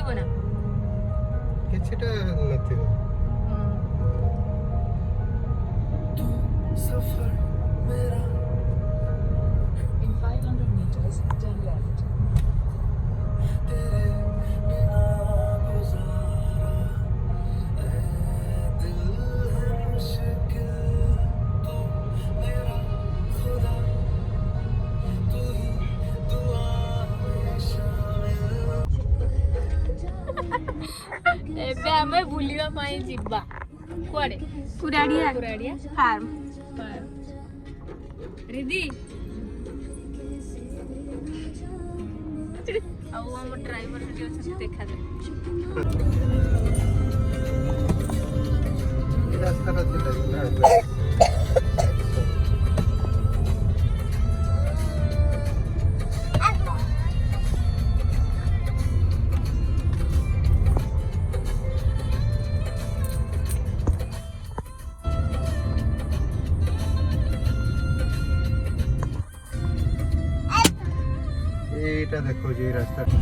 ଥିବ ନା କିଛିଟା ନଥିବ। In 500 meters, turn left. ଏବେ ଆମେ ବୁଲିବା ପାଇଁ ଯିବା କୁଆଡେ? କୁରାଡିଆ ଫାର୍ମ। ରିଦି ଆଉ ଆମ ଡ୍ରାଇଭର ସେଠି ଅଛନ୍ତି ଦେଖାଯାଉ। ରାସ୍ତାଟା ଥିଲା ନା এইটা দেখো যে রাস্তাটা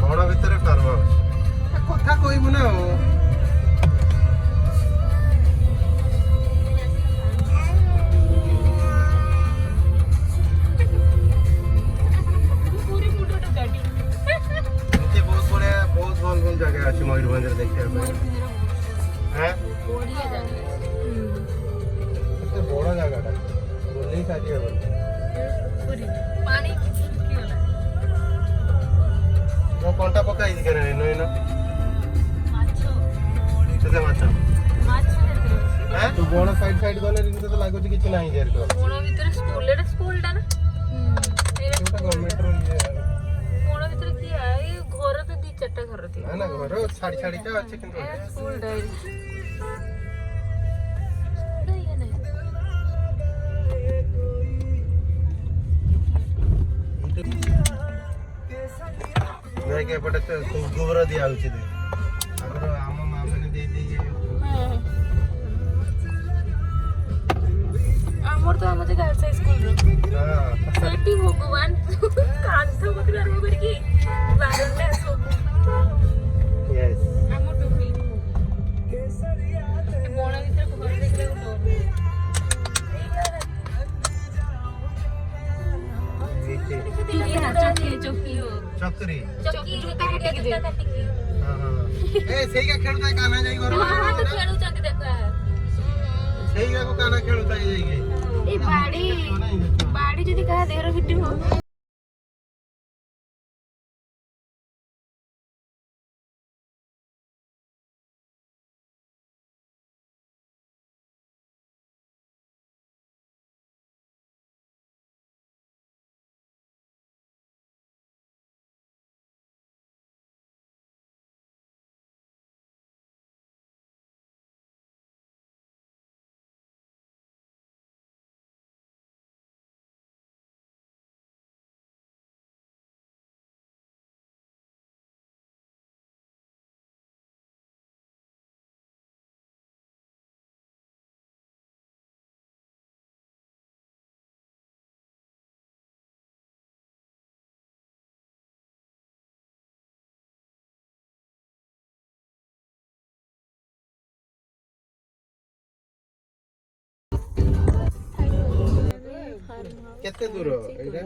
বড় ভিতরে ফার্ম হাউস কথা কইবু না ও बहुत बड़े बहुत भल भल जगह আছে ময়ূরভঞ্জের দেখতে পাবে হ্যাঁ বড়িয়া জায়গা এত বড় জায়গাটা বললেই কাজে হবে পানি কি হলো ও কোনটা পকাই দি করে নইনো মাছ সেটা মাছ মাছ দেখতে হ্যাঁ তো বড় সাইড সাইড গলে কিন্তু তো লাগুଛି କିଛି ନାହିଁ যেরকম কোন ভিতরে স্কুলটা না এটা গভর্নমেন্ট র কোন ভিতরে কি এই ঘর তো ଦି ଚାରିଟା ଘର ଥିବ না না ঘর ছাড়ি ছাড়ি কা আছে কিন্তু স্কুল ডাই देखिए पटे तो गोबर दिया होची दे अगर आम मां माने दे दे ଆମର ତ ଆମ ଯେ ଗାର୍ଲସ ସ୍କୁଲ ର हां ସେଠି ଭଗବାନ କାନ୍ଥ ପକଡ଼ି ଆରମ୍ଭ କରିକି ବାରଣ୍ଡା ସବୁ यस ଆମ ଟୋପି ବଣ ଭିତରେ ଘର ଦେଖିବାକୁ ଡର चक्री चक्की काटिकी हां हां ए सेई का खेलता है काना जाई घर हां तो खेलुचंती देखा सेई का को काना खेलता है जाई के ए बाड़ी जदी कहा देहर फिटी हो केते दूर एटा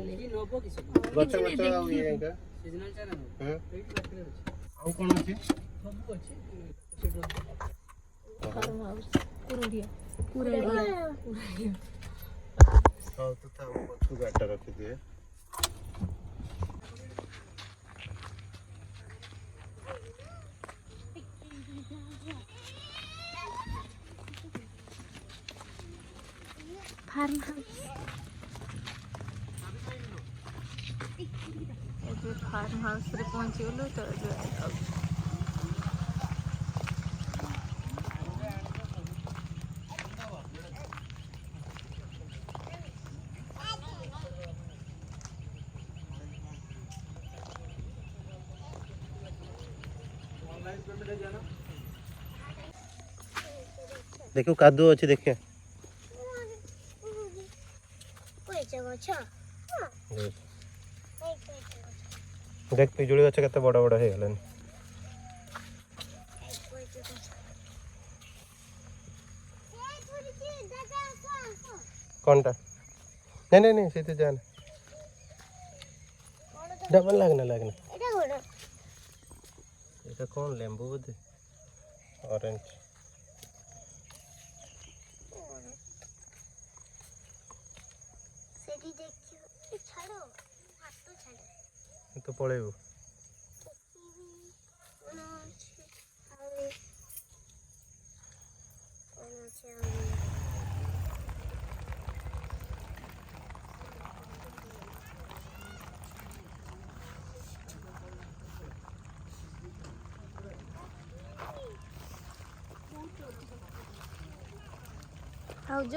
गछ गछ आ ये का सीजनल चारा हां आउ कोन अछि सब अछि फार्म हाउस कुरुडिया हां तो था पछु गाटा रखि दिए फार्म हाउस ଏବେ ଫାର୍ମ ହାଉସରେ ପହଞ୍ଚିଗଲୁ ତ ଏବେ देखो कादू अछि देखिए देख पिजुड़ी गछ केते बड़ बड़ हे गलन कोनटा नहीं नहीं से जान डबल लगना এটা কোন লেম্বু বুঝে অরেঞ্জ সেটি দেখছি ছাড়ো হাত তো ছাড়ো তো পড়েও आउज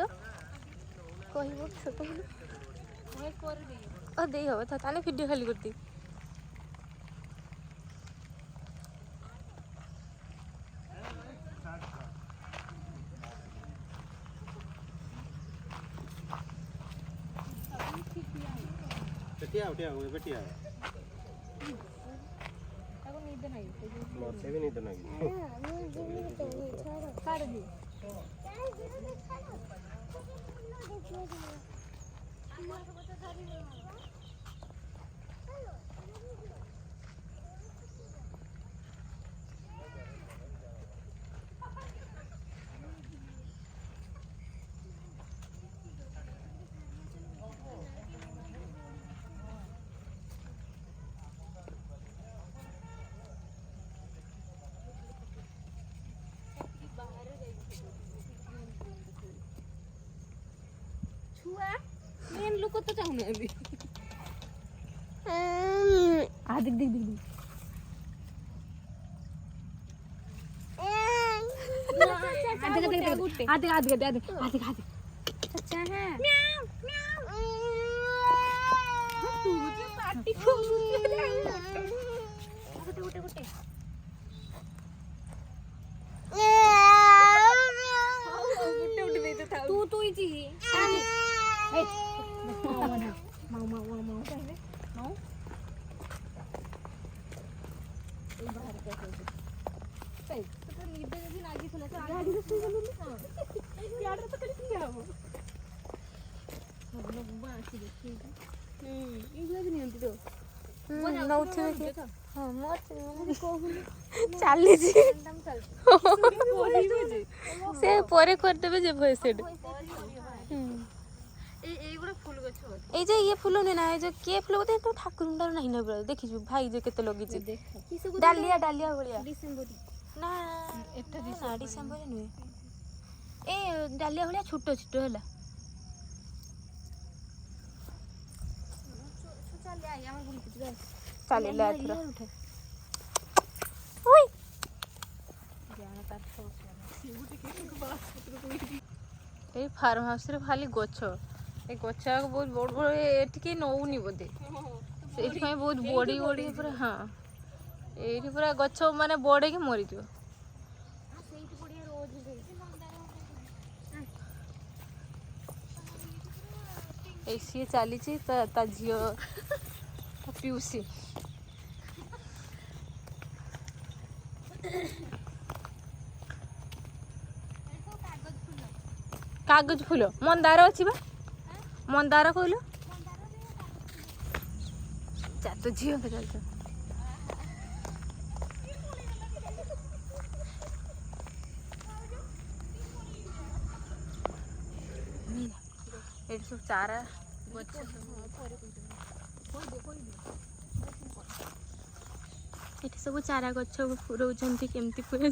कहब छोट दे हम ताने भिडियो खाली करती बेटिया उठिया हुए बेटिया मोसे भी नहीं तो नहीं काट दी मेन लोग तो चाहूँ अभी दिख दिख दिख आधे आधे आधे आधे आधे आधे अच्छा है म्याऊ म्याऊ तू मुझे पार्टी को गुटे गुटे गुटे गुटे गुटे देते था तू ही जी mau kan mau এই বাহারে কে আছে তাই তো নিবে যদি লাগি ছিল তো গাড়ি তো শুই গেল না ইয়ার তো খালি কি হবে সব লোক বাসি দেখি এইগুলা কি নিয়ন্ত্রিত না উঠে দেখি হ্যাঁ মত কহুনি চালিছি সে পরে করে দেবে যে ভয়েস সেট এই যে ইয়ে ফুল না এই যে কে ফুল কথা তো ঠাকুর মুন্ডার নাই না দেখিଛୁ ভাই যে কেতে লগিছে ডালিয়া ডালিয়া ভଳିଆ ডিসেম্বর না এটা ডিসেম্বর নুহে ए डालिया भलिया छोटो छोटो होला चले ले आथरा ओय ए फार्म हाउस रे खाली गछ ए गछ बहुत बड़ बड़ एठी के नौनी बोदे एठी में बहुत बड़ी बड़ी पूरा हां एठी पूरा गछ माने बड़े के मरि जो ऐसी चली ता झील पीयूसी कागज फूल मंदार अच्छी बा मंदार कहल जा तो झील चल ये सब चारा ये सब चारा गछ रोचंती केमती पूरा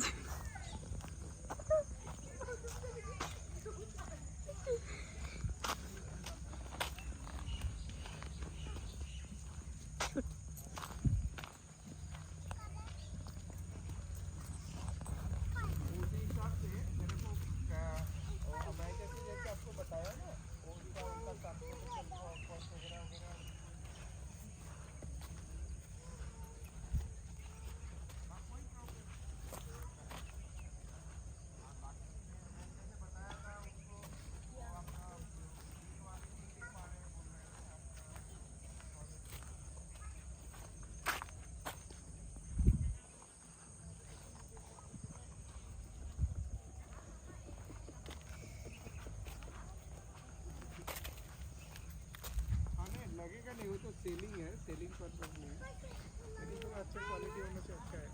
सेलिंग है, सेलिंग पर्पज नहीं है, लेकिन थोड़ा अच्छा क्वालिटी होना चाहिए, अच्छा है।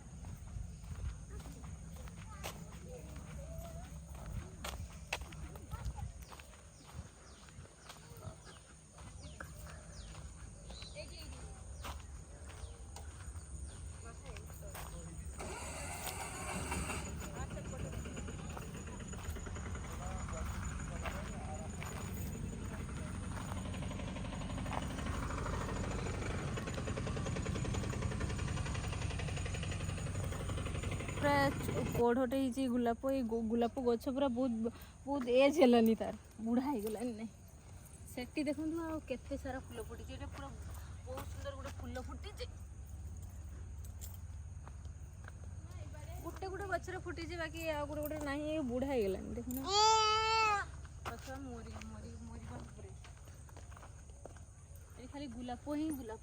पूरा बड़टे ही गोलाप ये गोलाप गछ पूरा बहुत बहुत एज हेलानी तार बुढ़ा हो गलानी ना सेठी देखु केते सारा फूल फुटी पूरा बहुत सुंदर गोटे फूल फुटी गोटे गोटे गचर फुटी बाकी आ गोटे गोटे ना बुढ़ा हो गलानी देखुना गछ मरी मरी मरी खाली गोलाप ही गोलाप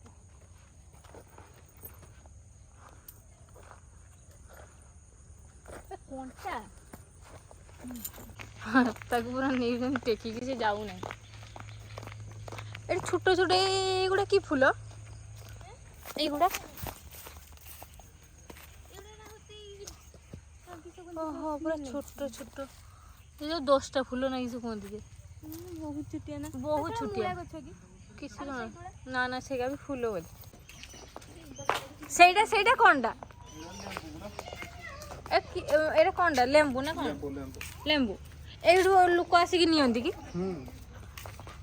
कोणता ताकू पूरा नहीं टेकी से जाऊ ना ए छोट छोट एगुड़ा की फूल एगुड़ा ओहो पूरा छोट छोट ये जो 10टा फूल ना किसी कहते थे बहुत छुटिया ना बहुत छुटिया किसी ना ना सेगा भी फूल बोले सेटा सेटा कोनटा एटा कोनटा लेंबू ना कोन लेंबू एडू लोक आसिक नियंती कि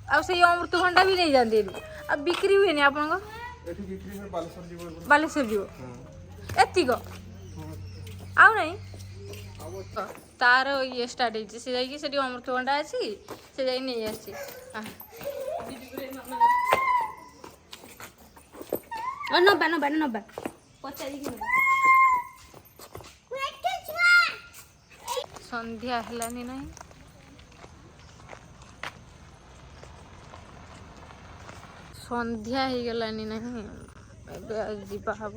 आ से अमृतभंडा भी नहीं जाते अब बिक्री हुए नहीं आपन को एठी बिक्री में बालेश्वर जीव एतिक आउ नहीं तार ये स्टार्ट होइছে से जाई कि सेठी अमृतभंडा अछि से जाई नहीं आछि नब्बे नब्बे नब्बे पचारि कि संध्या हेलानी नहीं संध्या हो गलानी नहीं जीवा हम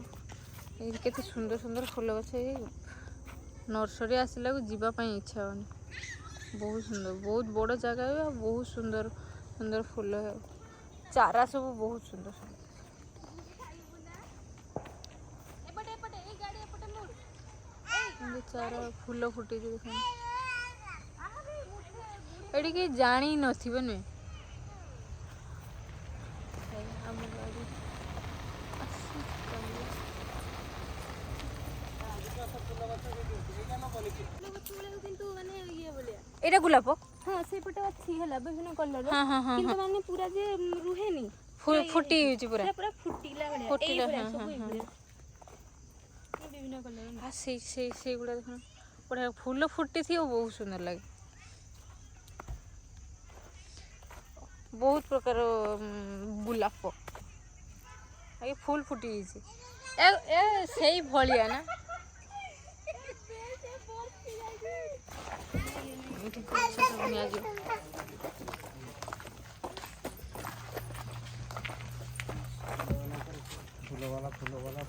के सुंदर सुंदर फूल गछ नर्सरी आसला जीवाई इच्छा होनी बहुत सुंदर बहुत बड़ जगह है बहुत सुंदर सुंदर फूल है चारा सब बहुत सुंदर सुंदर चारा फूल फुटी देख एटी के जानी नथिबे नुए एटा गुलाप हां से पटे अछि हला विभिन्न कलर हां हां हां किंतु माने पूरा जे रुहेनी फुटी होची पूरा पूरा फुटीला बढिया फुटीला हां हां विभिन्न कलर हां से गुडा देखो बढिया फूल फुटी थी बहुत सुंदर लगे बहुत प्रकार गुलाप आगे फूल फुटी ए ए सही भलिया ना फूल वाला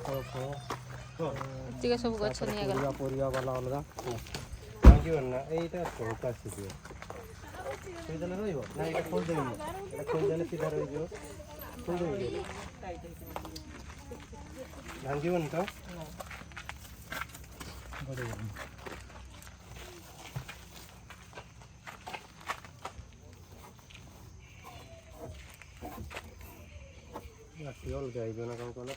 फल ठीक है सब गछ निया गला परिया वाला अलगा थैंक यू ना एटा छोटा आसी सीधा रहिबो ना एटा खोल देबो एटा खोल देले सीधा रहिबो खोल देबो भांगी बन तो बड़े या सियल जाइबो ना कौन